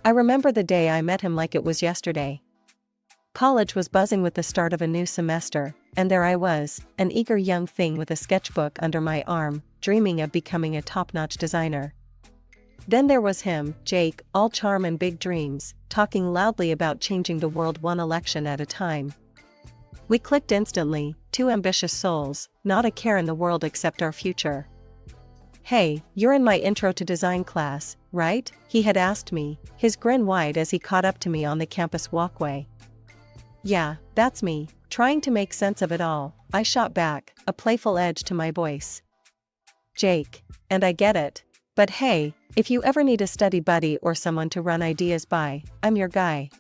I remember the day I met him like it was yesterday. College was buzzing with the start of a new semester, and there I was, an eager young thing with a sketchbook under my arm, dreaming of becoming a top-notch designer. Then there was him, Jake, all charm and big dreams, talking loudly about changing the world one election at a time. We clicked instantly, two ambitious souls, not a care in the world except our future. "Hey, you're in my intro to design class, right?" he had asked me, his grin wide as he caught up to me on the campus walkway. "Yeah, that's me," trying to make sense of it all, I shot back, a playful edge to my voice. "Jake, and I get it. But hey, if you ever need a study buddy or someone to run ideas by, I'm your guy."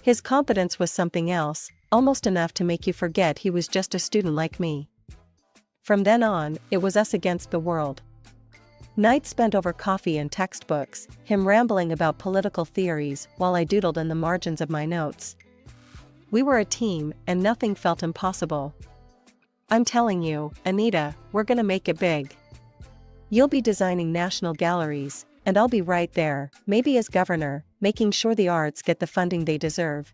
His confidence was something else, almost enough to make you forget he was just a student like me. From then on, it was us against the world. Nights spent over coffee and textbooks, him rambling about political theories while I doodled in the margins of my notes. We were a team, and nothing felt impossible. "I'm telling you, Anita, we're gonna make it big. You'll be designing national galleries, and I'll be right there, maybe as governor, making sure the arts get the funding they deserve,"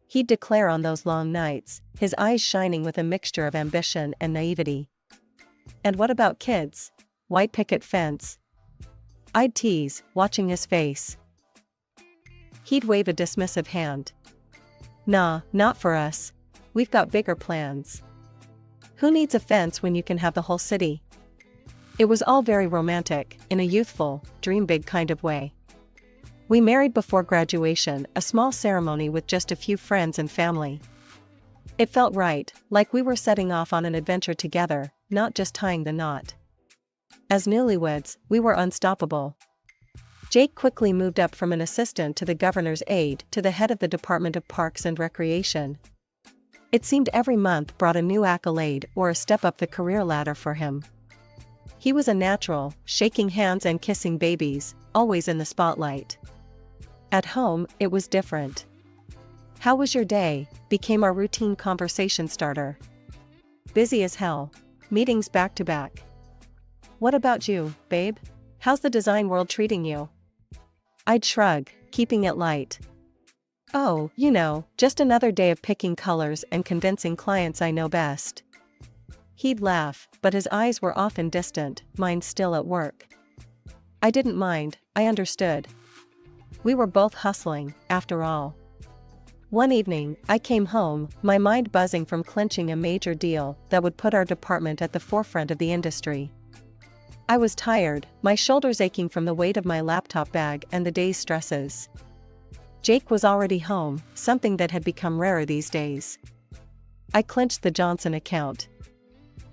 he'd declare on those long nights, his eyes shining with a mixture of ambition and naivety. "And what about kids? White picket fence?" I'd tease, watching his face. He'd wave a dismissive hand. "Nah, not for us. We've got bigger plans. Who needs a fence when you can have the whole city?" It was all very romantic, in a youthful, dream big kind of way. We married before graduation, a small ceremony with just a few friends and family. It felt right, like we were setting off on an adventure together, not just tying the knot. As newlyweds, we were unstoppable. Jake quickly moved up from an assistant to the governor's aide to the head of the Department of Parks and Recreation. It seemed every month brought a new accolade or a step up the career ladder for him. He was a natural, shaking hands and kissing babies, always in the spotlight. At home, it was different. "How was your day?" became our routine conversation starter. "Busy as hell. Meetings back to back." "What about you, babe? How's the design world treating you?" I'd shrug, keeping it light. "Oh, you know, just another day of picking colors and convincing clients I know best." He'd laugh, but his eyes were often distant, mine still at work. I didn't mind, I understood. We were both hustling, after all. One evening, I came home, my mind buzzing from clinching a major deal that would put our department at the forefront of the industry. I was tired, my shoulders aching from the weight of my laptop bag and the day's stresses. Jake was already home, something that had become rarer these days. I clinched the Johnson account.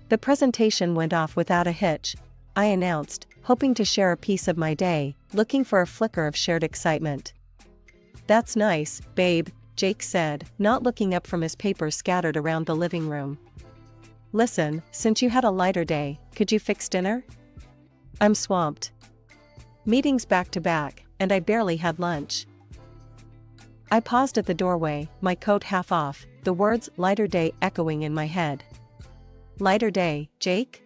The presentation went off without a hitch, I announced, hoping to share a piece of my day, looking for a flicker of shared excitement. "That's nice, babe," Jake said, not looking up from his papers scattered around the living room. "Listen, since you had a lighter day, could you fix dinner? I'm swamped. Meetings back to back, and I barely had lunch." I paused at the doorway, my coat half off, the words "lighter day" echoing in my head. Lighter day, Jake?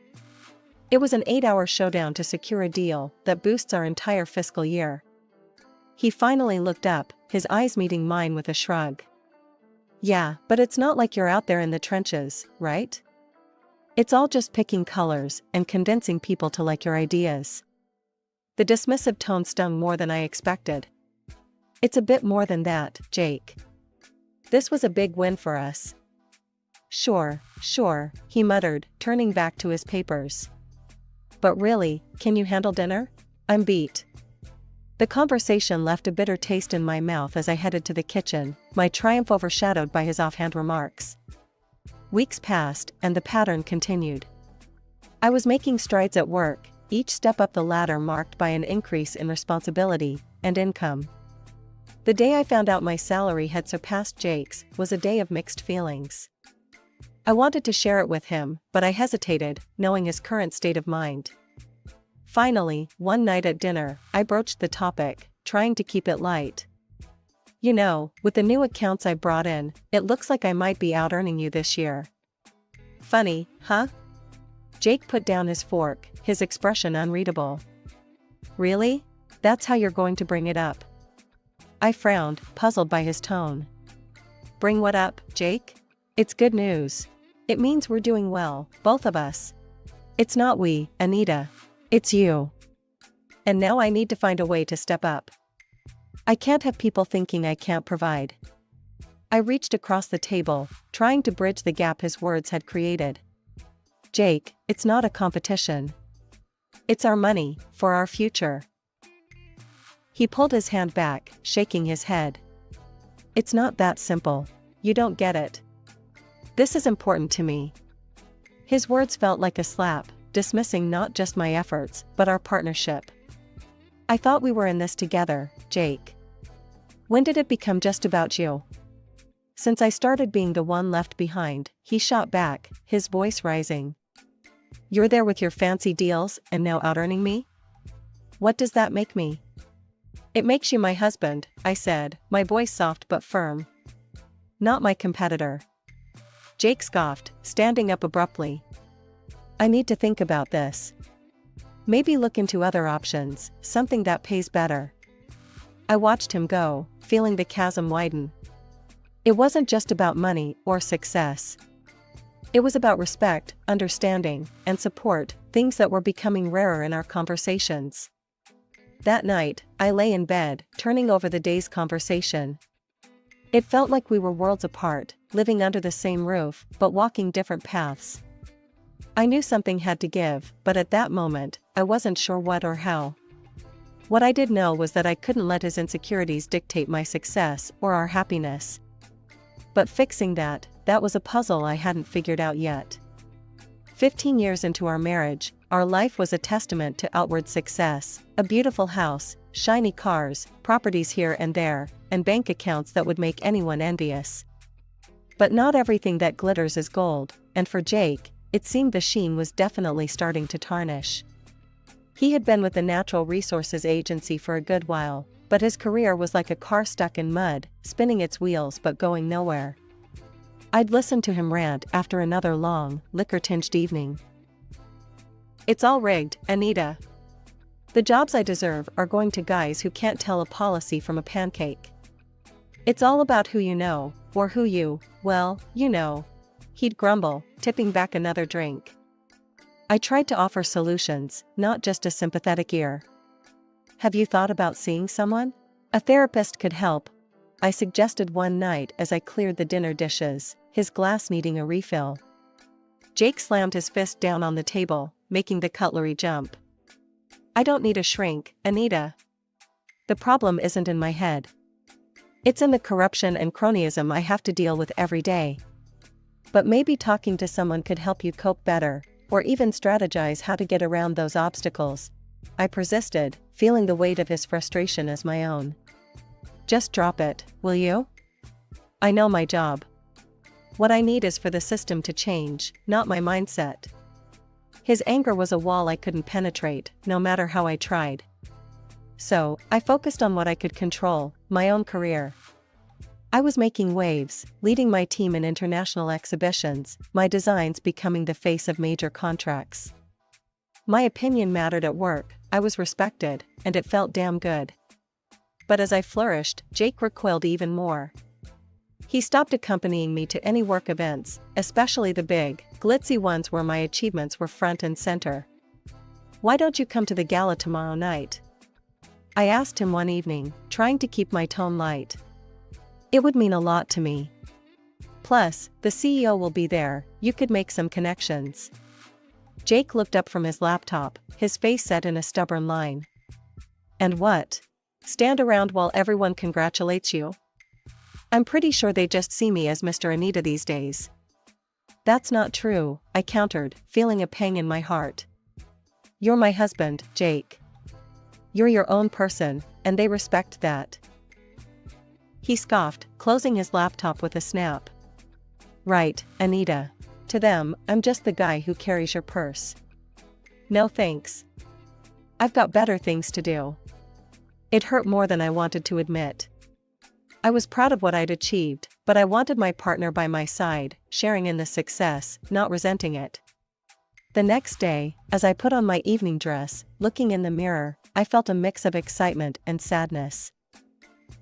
It was an 8-hour showdown to secure a deal that boosts our entire fiscal year. He finally looked up, his eyes meeting mine with a shrug. "Yeah, but it's not like you're out there in the trenches, right? It's all just picking colors and convincing people to like your ideas." The dismissive tone stung more than I expected. "It's a bit more than that, Jake. This was a big win for us." Sure, he muttered, turning back to his papers. "But really, can you handle dinner? I'm beat." The conversation left a bitter taste in my mouth as I headed to the kitchen, my triumph overshadowed by his offhand remarks. Weeks passed, and the pattern continued. I was making strides at work, each step up the ladder marked by an increase in responsibility and income. The day I found out my salary had surpassed Jake's was a day of mixed feelings. I wanted to share it with him, but I hesitated, knowing his current state of mind. Finally, one night at dinner, I broached the topic, trying to keep it light. "You know, with the new accounts I brought in, it looks like I might be out-earning you this year." "Funny, huh?" Jake put down his fork, his expression unreadable. "Really? That's how you're going to bring it up?" I frowned, puzzled by his tone. Bring what up, Jake? It's good news. It means we're doing well, both of us. It's not we, Anita. It's you. And now I need to find a way to step up. I can't have people thinking I can't provide. I reached across the table, trying to bridge the gap his words had created. Jake, it's not a competition. It's our money, for our future. He pulled his hand back, shaking his head. It's not that simple. You don't get it. This is important to me. His words felt like a slap, dismissing not just my efforts, but our partnership. I thought we were in this together, Jake. When did it become just about you? Since I started being the one left behind, he shot back, his voice rising. You're there with your fancy deals and now out-earning me? What does that make me? It makes you my husband, I said, my voice soft but firm. Not my competitor. Jake scoffed, standing up abruptly. I need to think about this. Maybe look into other options, something that pays better. I watched him go, feeling the chasm widen. It wasn't just about money or success. It was about respect, understanding, and support, things that were becoming rarer in our conversations. That night, I lay in bed, turning over the day's conversation. It felt like we were worlds apart, living under the same roof, but walking different paths. I knew something had to give, but at that moment, I wasn't sure what or how. What I did know was that I couldn't let his insecurities dictate my success or our happiness. But fixing that was a puzzle I hadn't figured out yet. 15 years into our marriage, our life was a testament to outward success, a beautiful house, shiny cars, properties here and there, and bank accounts that would make anyone envious. But not everything that glitters is gold, and for Jake, it seemed the sheen was definitely starting to tarnish. He had been with the Natural Resources Agency for a good while, but his career was like a car stuck in mud, spinning its wheels but going nowhere. I'd listened to him rant after another long, liquor-tinged evening. It's all rigged, Anita. The jobs I deserve are going to guys who can't tell a policy from a pancake. It's all about who you know, or who you, well, you know. He'd grumble, tipping back another drink. I tried to offer solutions, not just a sympathetic ear. Have you thought about seeing someone? A therapist could help, I suggested one night as I cleared the dinner dishes, his glass needing a refill. Jake slammed his fist down on the table, making the cutlery jump. I don't need a shrink, Anita. The problem isn't in my head. It's in the corruption and cronyism I have to deal with every day. But maybe talking to someone could help you cope better, or even strategize how to get around those obstacles. I persisted, feeling the weight of his frustration as my own. Just drop it, will you? I know my job. What I need is for the system to change, not my mindset. His anger was a wall I couldn't penetrate, no matter how I tried. So, I focused on what I could control, my own career. I was making waves, leading my team in international exhibitions, my designs becoming the face of major contracts. My opinion mattered at work, I was respected, and it felt damn good. But as I flourished, Jake recoiled even more. He stopped accompanying me to any work events, especially the big, glitzy ones where my achievements were front and center. Why don't you come to the gala tomorrow night? I asked him one evening, trying to keep my tone light. It would mean a lot to me. Plus, the CEO will be there, you could make some connections. Jake looked up from his laptop, his face set in a stubborn line. And what? Stand around while everyone congratulates you? I'm pretty sure they just see me as Mr. Anita these days. That's not true, I countered, feeling a pang in my heart. You're my husband, Jake. You're your own person, and they respect that. He scoffed, closing his laptop with a snap. Right, Anita. To them, I'm just the guy who carries your purse. No thanks. I've got better things to do. It hurt more than I wanted to admit. I was proud of what I'd achieved, but I wanted my partner by my side, sharing in the success, not resenting it. The next day, as I put on my evening dress, looking in the mirror, I felt a mix of excitement and sadness.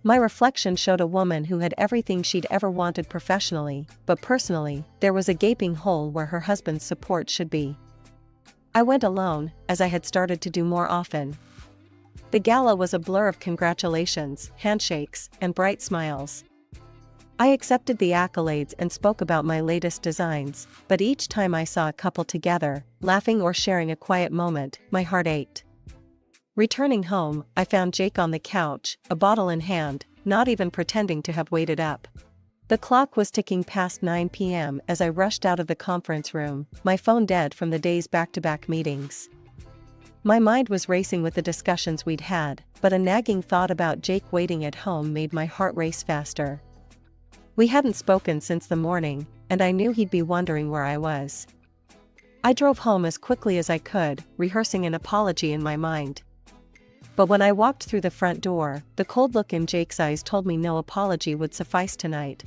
My reflection showed a woman who had everything she'd ever wanted professionally, but personally, there was a gaping hole where her husband's support should be. I went alone, as I had started to do more often. The gala was a blur of congratulations, handshakes, and bright smiles. I accepted the accolades and spoke about my latest designs, but each time I saw a couple together, laughing or sharing a quiet moment, my heart ached. Returning home, I found Jake on the couch, a bottle in hand, not even pretending to have waited up. The clock was ticking past 9 p.m. as I rushed out of the conference room, my phone dead from the day's back-to-back meetings. My mind was racing with the discussions we'd had, but a nagging thought about Jake waiting at home made my heart race faster. We hadn't spoken since the morning, and I knew he'd be wondering where I was. I drove home as quickly as I could, rehearsing an apology in my mind. But when I walked through the front door, the cold look in Jake's eyes told me no apology would suffice tonight.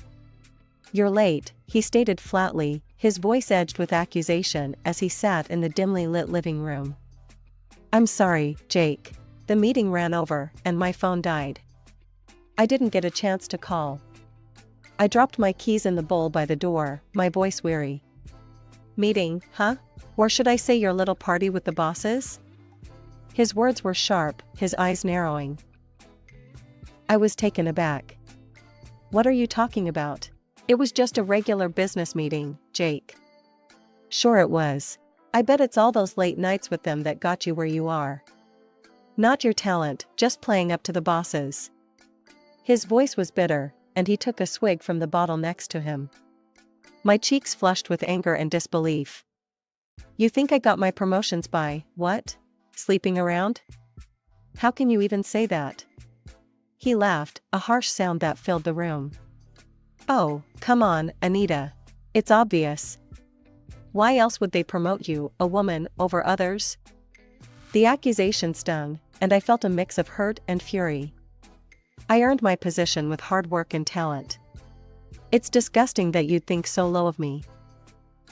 "You're late," he stated flatly, his voice edged with accusation as he sat in the dimly lit living room. "I'm sorry, Jake. The meeting ran over, and my phone died. I didn't get a chance to call." I dropped my keys in the bowl by the door, my voice weary. "Meeting, huh? Or should I say your little party with the bosses?" His words were sharp, his eyes narrowing. I was taken aback. "What are you talking about? It was just a regular business meeting, Jake." "Sure it was. I bet it's all those late nights with them that got you where you are. Not your talent, just playing up to the bosses." His voice was bitter, and he took a swig from the bottle next to him. My cheeks flushed with anger and disbelief. "You think I got my promotions by, what? Sleeping around? How can you even say that?" He laughed, a harsh sound that filled the room. "Oh, come on, Anita. It's obvious. Why else would they promote you, a woman, over others?" The accusation stung, and I felt a mix of hurt and fury. I earned my position with hard work and talent. It's disgusting that you'd think so low of me.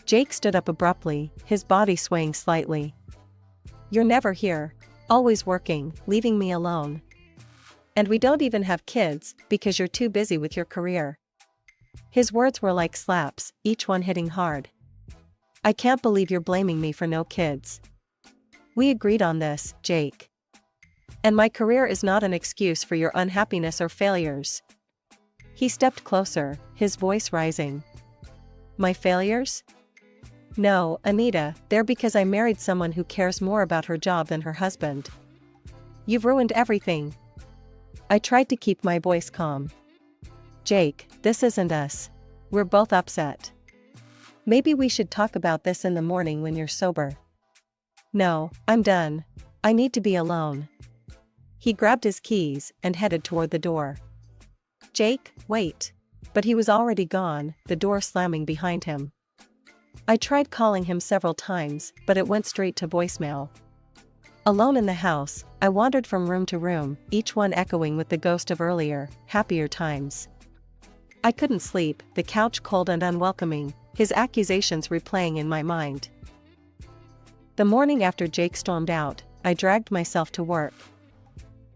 Jake stood up abruptly, his body swaying slightly. "You're never here. Always working, leaving me alone. And we don't even have kids, because you're too busy with your career." His words were like slaps, each one hitting hard. "I can't believe you're blaming me for no kids. We agreed on this, Jake. And my career is not an excuse for your unhappiness or failures." He stepped closer, his voice rising. "My failures? No, Anita, they're because I married someone who cares more about her job than her husband. You've ruined everything." I tried to keep my voice calm. "Jake, this isn't us. We're both upset. Maybe we should talk about this in the morning when you're sober." "No, I'm done. I need to be alone." He grabbed his keys and headed toward the door. "Jake, wait." But he was already gone, the door slamming behind him. I tried calling him several times, but it went straight to voicemail. Alone in the house, I wandered from room to room, each one echoing with the ghost of earlier, happier times. I couldn't sleep, the couch cold and unwelcoming, his accusations replaying in my mind. The morning after Jake stormed out, I dragged myself to work.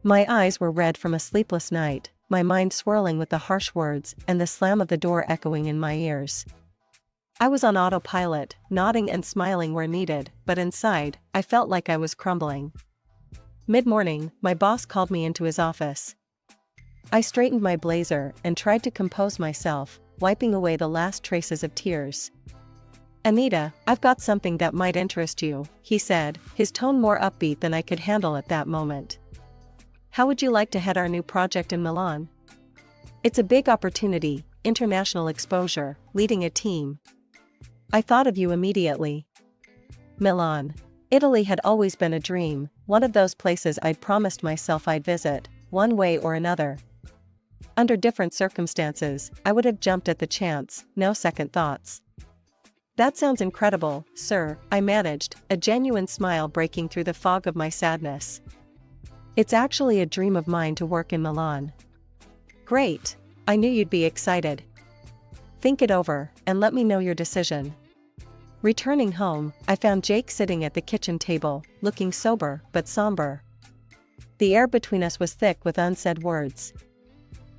My eyes were red from a sleepless night, my mind swirling with the harsh words and the slam of the door echoing in my ears. I was on autopilot, nodding and smiling where needed, but inside, I felt like I was crumbling. Mid-morning, my boss called me into his office. I straightened my blazer and tried to compose myself, wiping away the last traces of tears. "Anita, I've got something that might interest you," he said, his tone more upbeat than I could handle at that moment. "How would you like to head our new project in Milan? It's a big opportunity, international exposure, leading a team. I thought of you immediately." Milan. Italy had always been a dream, one of those places I'd promised myself I'd visit, one way or another. Under different circumstances, I would have jumped at the chance, no second thoughts. "That sounds incredible, sir," I managed, a genuine smile breaking through the fog of my sadness. "It's actually a dream of mine to work in Milan." "Great. I knew you'd be excited. Think it over, and let me know your decision." Returning home, I found Jake sitting at the kitchen table, looking sober but somber. The air between us was thick with unsaid words.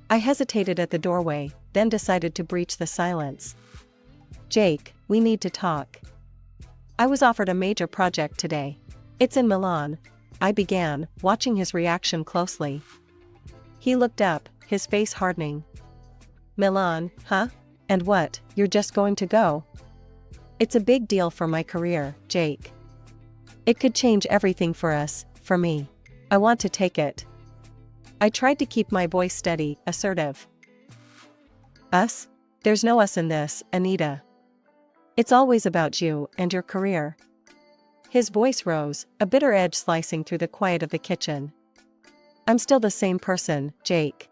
I hesitated at the doorway, then decided to breach the silence. Jake, we need to talk. I was offered a major project today. It's in Milan, I began, watching his reaction closely. He looked up, his face hardening. Milan, huh? And what, you're just going to go? It's a big deal for my career, Jake. It could change everything for us, for me. I want to take it. I tried to keep my voice steady, assertive. Us? There's no us in this, Anita. It's always about you and your career. His voice rose, a bitter edge slicing through the quiet of the kitchen. I'm still the same person, Jake.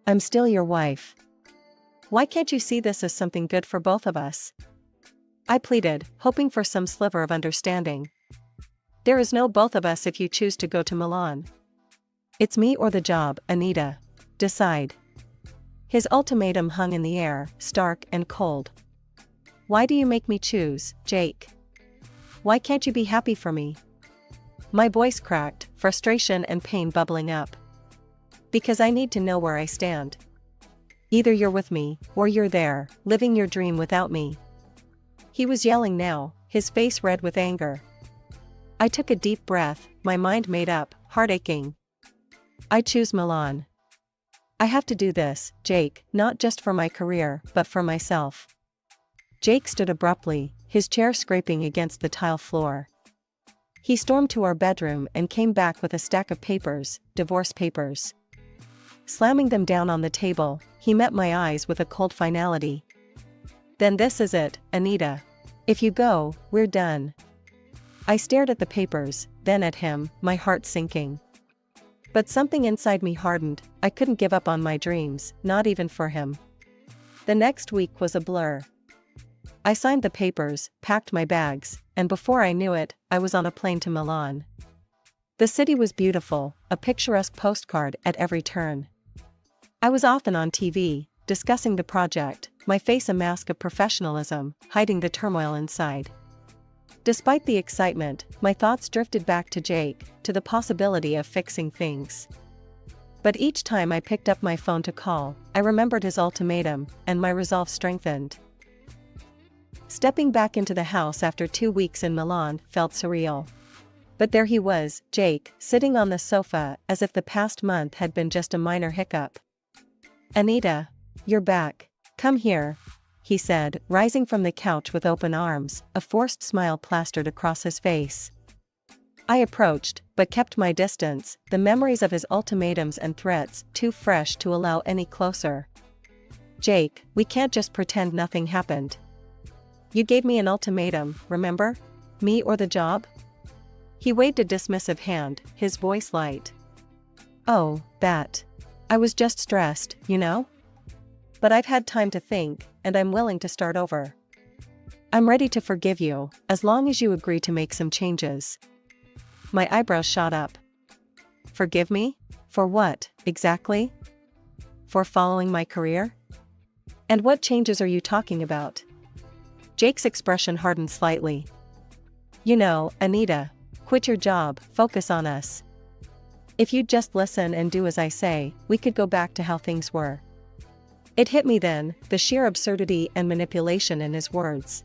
I'm still your wife. Why can't you see this as something good for both of us? I pleaded, hoping for some sliver of understanding. There is no both of us if you choose to go to Milan. It's me or the job, Anita. Decide. His ultimatum hung in the air, stark and cold. Why do you make me choose, Jake? Why can't you be happy for me? My voice cracked, frustration and pain bubbling up. Because I need to know where I stand. Either you're with me, or you're there, living your dream without me. He was yelling now, his face red with anger. I took a deep breath, my mind made up, heart aching. I choose Milan. I have to do this, Jake, not just for my career, but for myself. Jake stood abruptly, his chair scraping against the tile floor. He stormed to our bedroom and came back with a stack of papers, divorce papers. Slamming them down on the table, he met my eyes with a cold finality. Then this is it, Anita. If you go, we're done. I stared at the papers, then at him, my heart sinking. But something inside me hardened, I couldn't give up on my dreams, not even for him. The next week was a blur. I signed the papers, packed my bags, and before I knew it, I was on a plane to Milan. The city was beautiful, a picturesque postcard at every turn. I was often on TV, discussing the project, my face a mask of professionalism, hiding the turmoil inside. Despite the excitement, my thoughts drifted back to Jake, to the possibility of fixing things. But each time I picked up my phone to call, I remembered his ultimatum, and my resolve strengthened. Stepping back into the house after 2 weeks in Milan felt surreal. But there he was, Jake, sitting on the sofa as if the past month had been just a minor hiccup. Anita, you're back. Come here, he said, rising from the couch with open arms, a forced smile plastered across his face. I approached, but kept my distance, the memories of his ultimatums and threats too fresh to allow any closer. Jake, we can't just pretend nothing happened. You gave me an ultimatum, remember? Me or the job? He waved a dismissive hand, his voice light. Oh, that. I was just stressed, you know? But I've had time to think, and I'm willing to start over. I'm ready to forgive you, as long as you agree to make some changes. My eyebrows shot up. Forgive me? For what, exactly? For following my career? And what changes are you talking about? Jake's expression hardened slightly. You know, Anita, quit your job, focus on us. If you'd just listen and do as I say, we could go back to how things were. It hit me then, the sheer absurdity and manipulation in his words.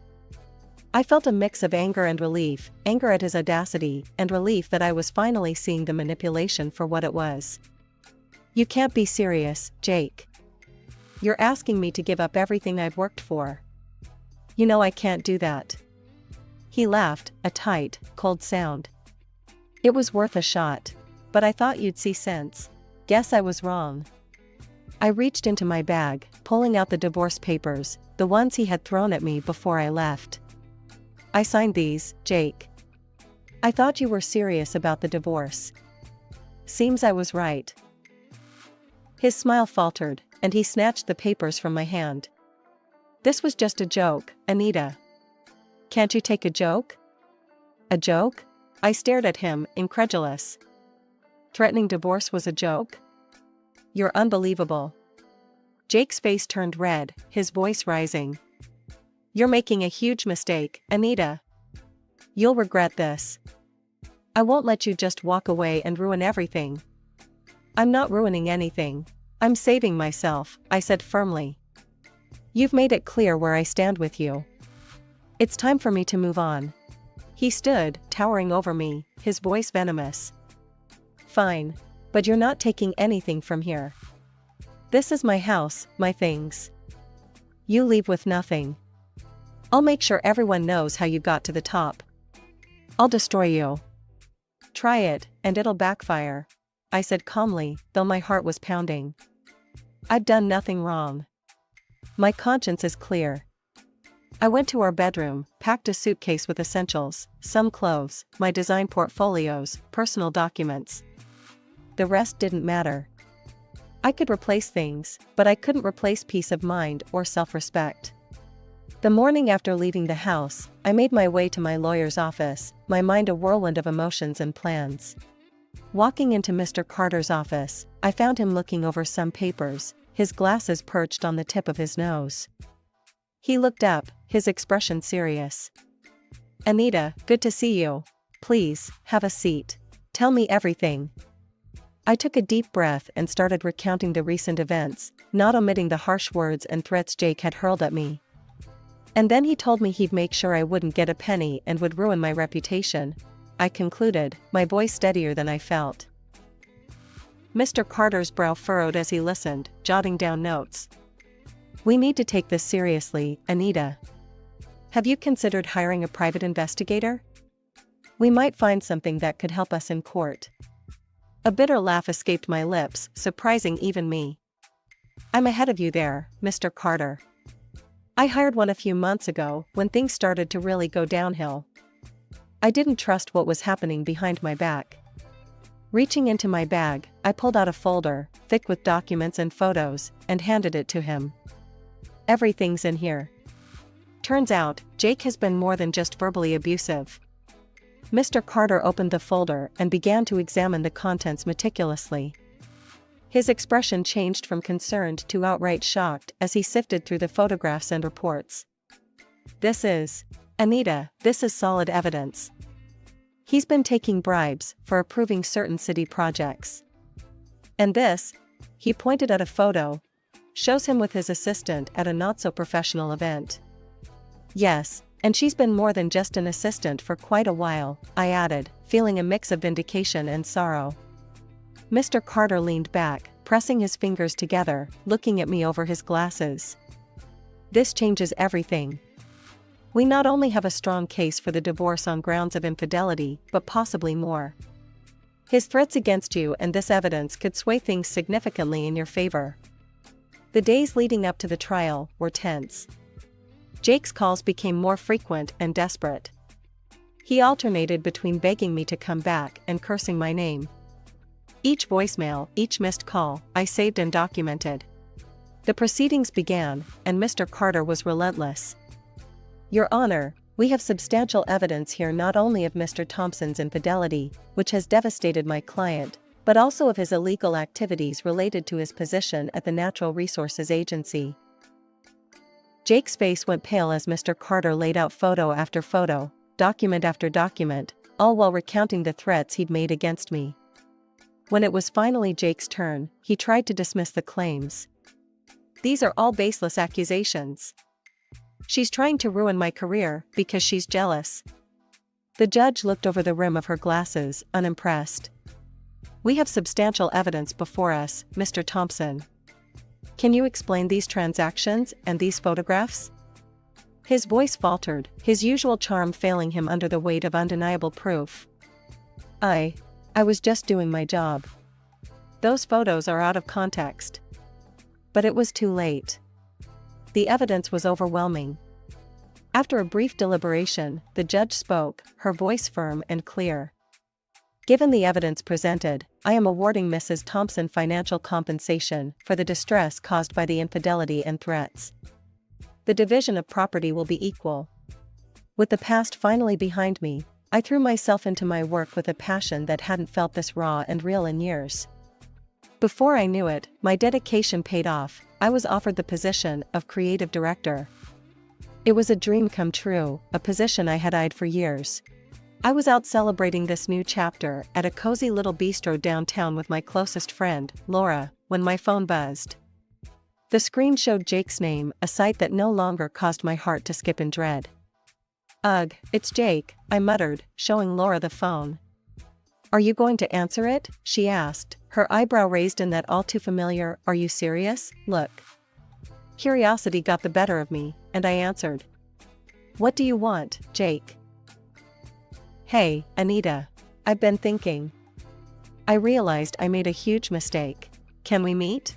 I felt a mix of anger and relief, anger at his audacity, and relief that I was finally seeing the manipulation for what it was. You can't be serious, Jake. You're asking me to give up everything I've worked for. You know I can't do that. He laughed, a tight, cold sound. It was worth a shot. But I thought you'd see sense. Guess I was wrong. I reached into my bag, pulling out the divorce papers, the ones he had thrown at me before I left. I signed these, Jake. I thought you were serious about the divorce. Seems I was right. His smile faltered, and he snatched the papers from my hand. This was just a joke, Anita. Can't you take a joke? A joke? I stared at him, incredulous. Threatening divorce was a joke? You're unbelievable. Jake's face turned red, his voice rising. You're making a huge mistake, Anita. You'll regret this. I won't let you just walk away and ruin everything. I'm not ruining anything. I'm saving myself, I said firmly. You've made it clear where I stand with you. It's time for me to move on. He stood, towering over me, his voice venomous. Fine. But you're not taking anything from here. This is my house, my things. You leave with nothing. I'll make sure everyone knows how you got to the top. I'll destroy you. Try it, and it'll backfire, I said calmly, though my heart was pounding. I've done nothing wrong. My conscience is clear. I went to our bedroom, packed a suitcase with essentials, some clothes, my design portfolios, personal documents. The rest didn't matter. I could replace things, but I couldn't replace peace of mind or self-respect. The morning after leaving the house, I made my way to my lawyer's office, my mind a whirlwind of emotions and plans. Walking into Mr. Carter's office, I found him looking over some papers, his glasses perched on the tip of his nose. He looked up, his expression serious. Anita, good to see you. Please, have a seat. Tell me everything. I took a deep breath and started recounting the recent events, not omitting the harsh words and threats Jake had hurled at me. And then he told me he'd make sure I wouldn't get a penny and would ruin my reputation, I concluded, my voice steadier than I felt. Mr. Carter's brow furrowed as he listened, jotting down notes. We need to take this seriously, Anita. Have you considered hiring a private investigator? We might find something that could help us in court. A bitter laugh escaped my lips, surprising even me. I'm ahead of you there, Mr. Carter. I hired one a few months ago, when things started to really go downhill. I didn't trust what was happening behind my back. Reaching into my bag, I pulled out a folder, thick with documents and photos, and handed it to him. Everything's in here. Turns out, Jake has been more than just verbally abusive. Mr. Carter opened the folder and began to examine the contents meticulously. His expression changed from concerned to outright shocked as he sifted through the photographs and reports. Anita, this is solid evidence. He's been taking bribes for approving certain city projects. And this, he pointed at a photo, shows him with his assistant at a not-so-professional event. Yes. And she's been more than just an assistant for quite a while, I added, feeling a mix of vindication and sorrow. Mr. Carter leaned back, pressing his fingers together, looking at me over his glasses. This changes everything. We not only have a strong case for the divorce on grounds of infidelity, but possibly more. His threats against you and this evidence could sway things significantly in your favor. The days leading up to the trial were tense. Jake's calls became more frequent and desperate. He alternated between begging me to come back and cursing my name. Each voicemail, each missed call, I saved and documented. The proceedings began, and Mr. Carter was relentless. Your Honor, we have substantial evidence here not only of Mr. Thompson's infidelity, which has devastated my client, but also of his illegal activities related to his position at the Natural Resources Agency. Jake's face went pale as Mr. Carter laid out photo after photo, document after document, all while recounting the threats he'd made against me. When it was finally Jake's turn, he tried to dismiss the claims. These are all baseless accusations. She's trying to ruin my career because she's jealous. The judge looked over the rim of her glasses, unimpressed. We have substantial evidence before us, Mr. Thompson. Can you explain these transactions and these photographs? His voice faltered, his usual charm failing him under the weight of undeniable proof. I was just doing my job. Those photos are out of context. But it was too late. The evidence was overwhelming. After a brief deliberation, the judge spoke, her voice firm and clear. Given the evidence presented, I am awarding Mrs. Thompson financial compensation for the distress caused by the infidelity and threats. The division of property will be equal. With the past finally behind me, I threw myself into my work with a passion that hadn't felt this raw and real in years. Before I knew it, my dedication paid off. I was offered the position of creative director. It was a dream come true, a position I had eyed for years. I was out celebrating this new chapter at a cozy little bistro downtown with my closest friend, Laura, when my phone buzzed. The screen showed Jake's name, a sight that no longer caused my heart to skip in dread. "Ugh, it's Jake," I muttered, showing Laura the phone. "Are you going to answer it?" she asked, her eyebrow raised in that all too familiar, "Are you serious?" look. Curiosity got the better of me, and I answered. "What do you want, Jake?" "Hey, Anita. I've been thinking. I realized I made a huge mistake. Can we meet?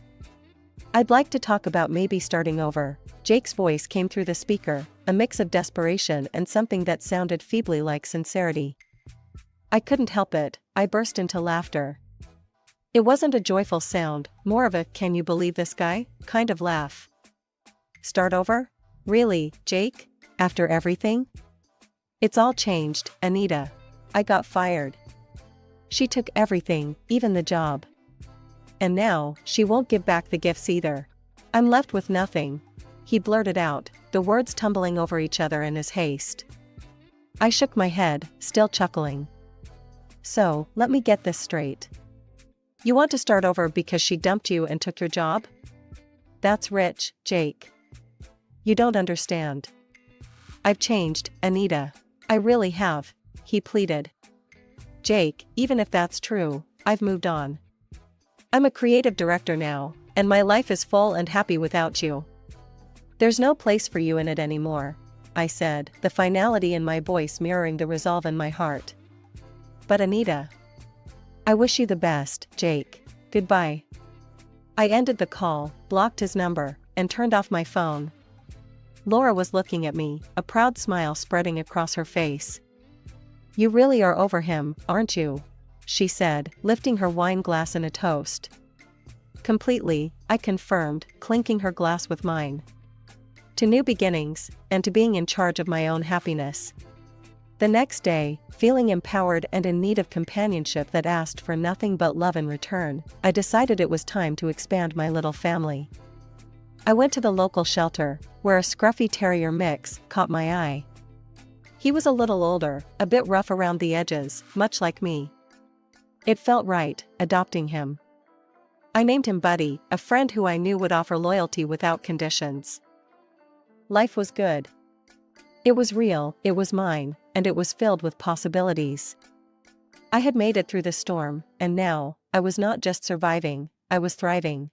I'd like to talk about maybe starting over." Jake's voice came through the speaker, a mix of desperation and something that sounded feebly like sincerity. I couldn't help it, I burst into laughter. It wasn't a joyful sound, more of a "can you believe this guy" kind of laugh. "Start over? Really, Jake? After everything?" "It's all changed, Anita. I got fired. She took everything, even the job. And now, she won't give back the gifts either. I'm left with nothing." He blurted out, the words tumbling over each other in his haste. I shook my head, still chuckling. "So, let me get this straight. You want to start over because she dumped you and took your job? That's rich, Jake. You don't understand. I've changed, Anita. I really have," he pleaded. "Jake, even if that's true, I've moved on. I'm a creative director now, and my life is full and happy without you. There's no place for you in it anymore," I said, the finality in my voice mirroring the resolve in my heart. "But Anita, I wish you the best, Jake. Goodbye." I ended the call, blocked his number, and turned off my phone. Laura was looking at me, a proud smile spreading across her face. "You really are over him, aren't you?" she said, lifting her wine glass in a toast. "Completely," I confirmed, clinking her glass with mine. "To new beginnings, and to being in charge of my own happiness." The next day, feeling empowered and in need of companionship that asked for nothing but love in return, I decided it was time to expand my little family. I went to the local shelter, where a scruffy terrier mix caught my eye. He was a little older, a bit rough around the edges, much like me. It felt right, adopting him. I named him Buddy, a friend who I knew would offer loyalty without conditions. Life was good. It was real, it was mine, and it was filled with possibilities. I had made it through the storm, and now, I was not just surviving, I was thriving.